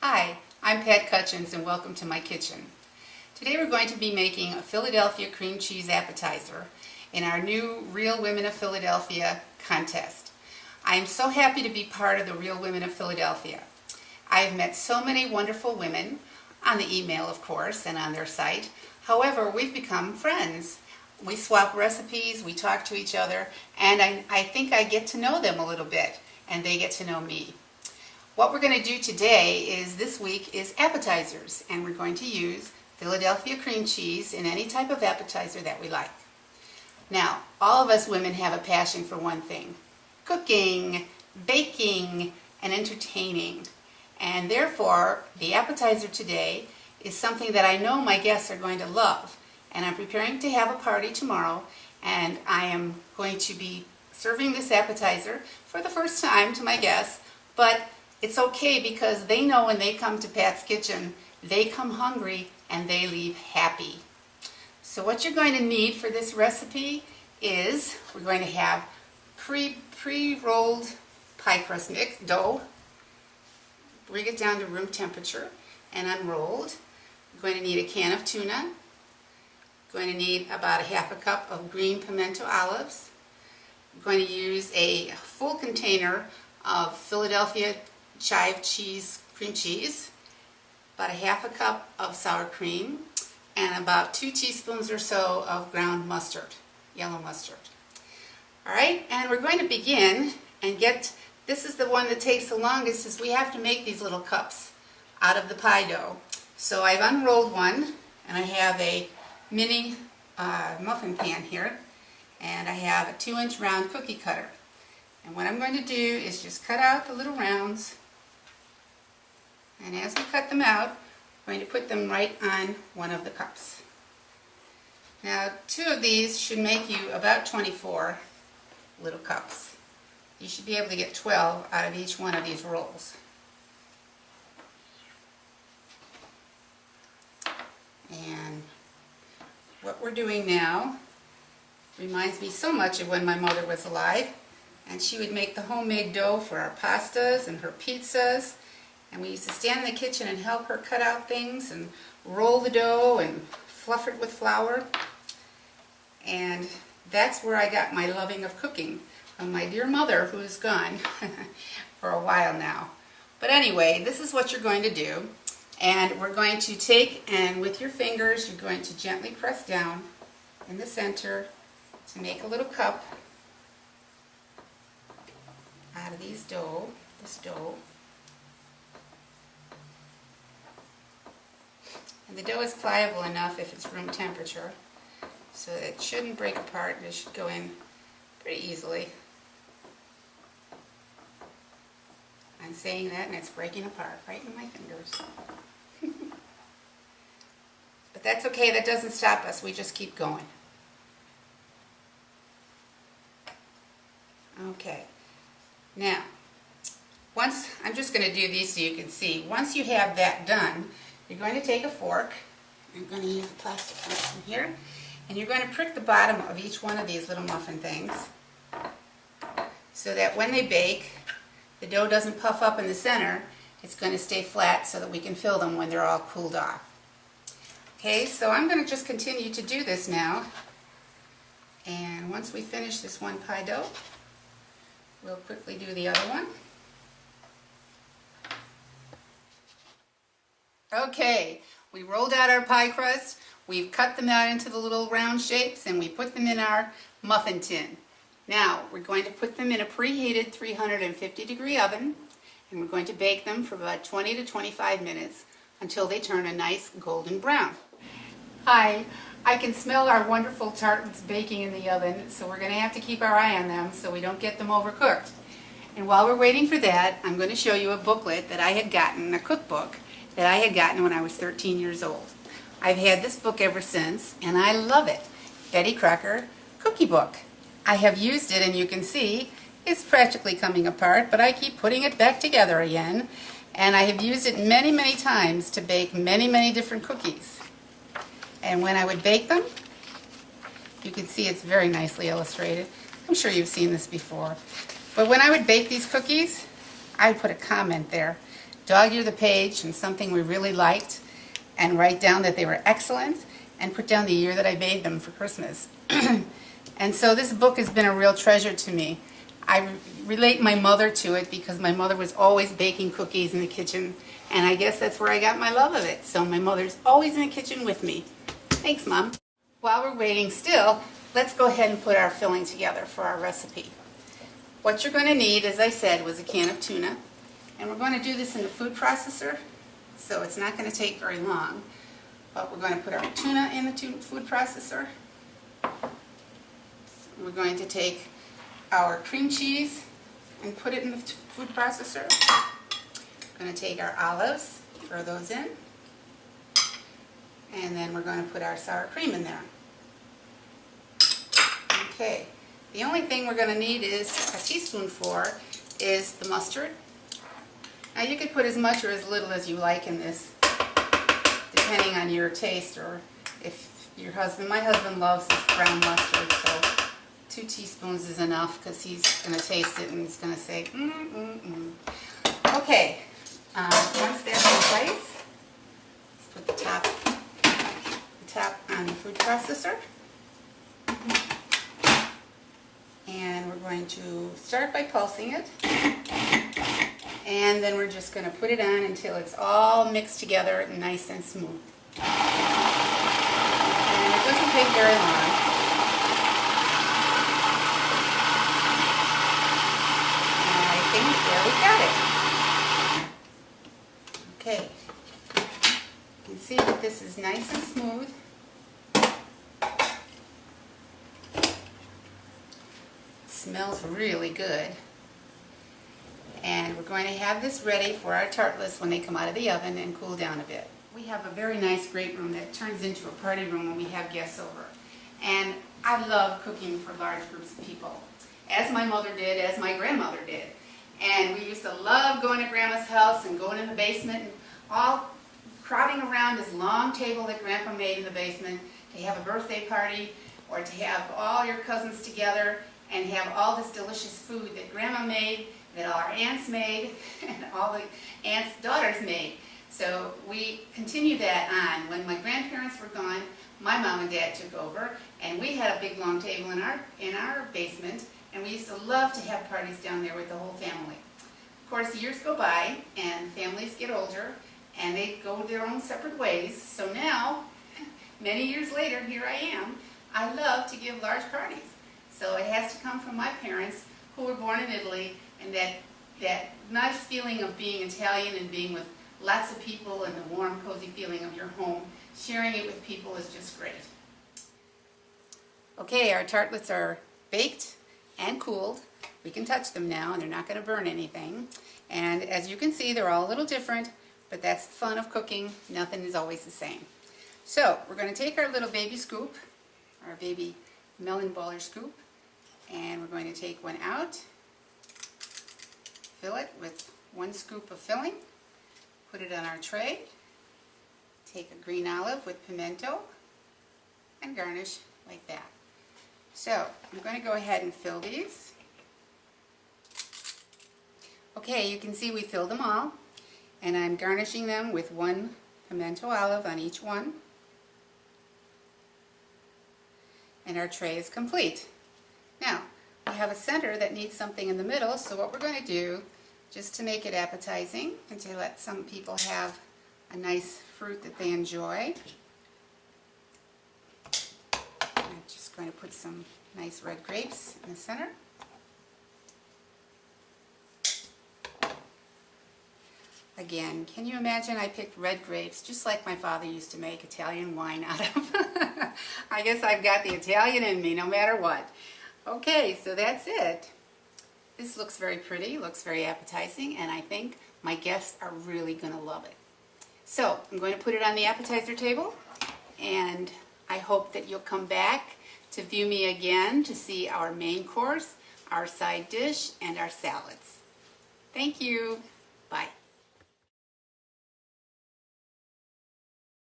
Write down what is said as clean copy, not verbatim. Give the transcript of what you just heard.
Hi, I'm Pat Kutchins and welcome to my kitchen. Today we're going to be making a Philadelphia cream cheese appetizer in our new Real Women of Philadelphia contest. I am so happy to be part of the Real Women of Philadelphia. I have met so many wonderful women on the email, of course, and on their site. However, we've become friends. We swap recipes, we talk to each other, and I think I get to know them a little bit, and they get to know me. What we're going to do today this week is appetizers, and we're going to use Philadelphia cream cheese in any type of appetizer that we like. Now, all of us women have a passion for one thing: cooking, baking, and entertaining. And therefore, the appetizer today is something that I know my guests are going to love. And I'm preparing to have a party tomorrow, and I am going to be serving this appetizer for the first time to my guests, but it's okay because they know when they come to Pat's Kitchen, they come hungry and they leave happy. So what you're going to need for this recipe is we're going to have pre-rolled pie crust mix dough. Bring it down to room temperature and unrolled. We're going to need a can of tuna. We're going to need about a half a cup of green pimento olives. We're going to use a full container of Philadelphia Chive cheese, cream cheese, about a half a cup of sour cream, and about 2 teaspoons or so of ground mustard, yellow mustard. Alright, and we're going to begin and this is the one that takes the longest, is we have to make these little cups out of the pie dough. So I've unrolled one, and I have a mini muffin pan here, and I have a 2-inch round cookie cutter. And what I'm going to do is just cut out the little rounds, and as we cut them out, I'm going to put them right on one of the cups. Now, 2 of these should make you about 24 little cups. You should be able to get 12 out of each one of these rolls. And what we're doing now reminds me so much of when my mother was alive, and she would make the homemade dough for our pastas and her pizzas. And we used to stand in the kitchen and help her cut out things and roll the dough and fluff it with flour. And that's where I got my loving of cooking, from my dear mother, who is gone for a while now. But anyway, this is what you're going to do. And we're going to take, and with your fingers, you're going to gently press down in the center to make a little cup out of this dough. And the dough is pliable enough if it's room temperature, so that it shouldn't break apart. It should go in pretty easily. I'm saying that and it's breaking apart right in my fingers. But that's okay, that doesn't stop us, we just keep going. Okay, now, I'm just going to do these so you can see. Once you have that done, you're going to take a fork. I'm going to use a plastic one here, and you're going to prick the bottom of each one of these little muffin things so that when they bake, the dough doesn't puff up in the center. It's going to stay flat so that we can fill them when they're all cooled off. Okay, so I'm going to just continue to do this now, and once we finish this one pie dough, we'll quickly do the other one. Okay, we rolled out our pie crust, we've cut them out into the little round shapes, and we put them in our muffin tin. Now, we're going to put them in a preheated 350-degree oven, and we're going to bake them for about 20 to 25 minutes until they turn a nice golden brown. Hi, I can smell our wonderful tartlets baking in the oven, so we're going to have to keep our eye on them so we don't get them overcooked. And while we're waiting for that, I'm going to show you a booklet that I had gotten, a cookbook, that I had gotten when I was 13 years old. I've had this book ever since, and I love it. Betty Crocker Cookie Book. I have used it, and you can see it's practically coming apart, but I keep putting it back together again, and I have used it many, many times to bake many, many different cookies. And when I would bake them, you can see it's very nicely illustrated. I'm sure you've seen this before. But when I would bake these cookies, I would put a comment there. dog-ear the page and something we really liked and write down that they were excellent and put down the year that I made them for Christmas. And so this book has been a real treasure to me. I relate my mother to it because my mother was always baking cookies in the kitchen, and I guess that's where I got my love of it. So my mother's always in the kitchen with me. Thanks, Mom. While we're waiting still, let's go ahead and put our filling together for our recipe. What you're going to need, as I said, was a can of tuna. And we're going to do this in the food processor, so it's not going to take very long. But we're going to put our tuna in the food processor. We're going to take our cream cheese and put it in the food processor. We're going to take our olives, throw those in. And then we're going to put our sour cream in there. Okay, the only thing we're going to need is a teaspoon for is the mustard. Now you could put as much or as little as you like in this, depending on your taste, or if your husband, my husband loves this brown mustard, so 2 teaspoons is enough because he's going to taste it and he's going to say, Okay, once that's in place, let's put the top on the food processor. And we're going to start by pulsing it. And then we're just going to put it on until it's all mixed together and nice and smooth. And it doesn't take very long. And I think there we got it. Okay. You can see that this is nice and smooth. It smells really good. And we're going to have this ready for our tartlets when they come out of the oven and cool down a bit. We have a very nice great room that turns into a party room when we have guests over. And I love cooking for large groups of people, as my mother did, as my grandmother did. And we used to love going to Grandma's house and going in the basement and all crowding around this long table that Grandpa made in the basement to have a birthday party or to have all your cousins together and have all this delicious food that Grandma made, that all our aunts made, and all the aunts' daughters made. So we continued that on. When my grandparents were gone, my mom and dad took over, and we had a big long table in our basement, and we used to love to have parties down there with the whole family. Of course, years go by, and families get older, and they go their own separate ways. So now, many years later, here I am. I love to give large parties. So it has to come from my parents, who were born in Italy, and that nice feeling of being Italian and being with lots of people and the warm, cozy feeling of your home. Sharing it with people is just great. Okay, our tartlets are baked and cooled. We can touch them now and they're not going to burn anything. And as you can see, they're all a little different, but that's the fun of cooking. Nothing is always the same. So we're going to take our little baby scoop, our baby melon baller scoop, and we're going to take one out, fill it with 1 scoop of filling, put it on our tray, take a green olive with pimento, and garnish like that. So I'm going to go ahead and fill these. Okay, you can see we filled them all, and I'm garnishing them with 1 pimento olive on each one. And our tray is complete. Now, we have a center that needs something in the middle, so what we're going to do, just to make it appetizing and to let some people have a nice fruit that they enjoy, I'm just going to put some nice red grapes in the center. Again, can you imagine I picked red grapes just like my father used to make Italian wine out of? I guess I've got the Italian in me no matter what. Okay, so that's it. This looks very pretty, looks very appetizing, and I think my guests are really going to love it. So I'm going to put it on the appetizer table, and I hope that you'll come back to view me again to see our main course, our side dish, and our salads. Thank you. Bye.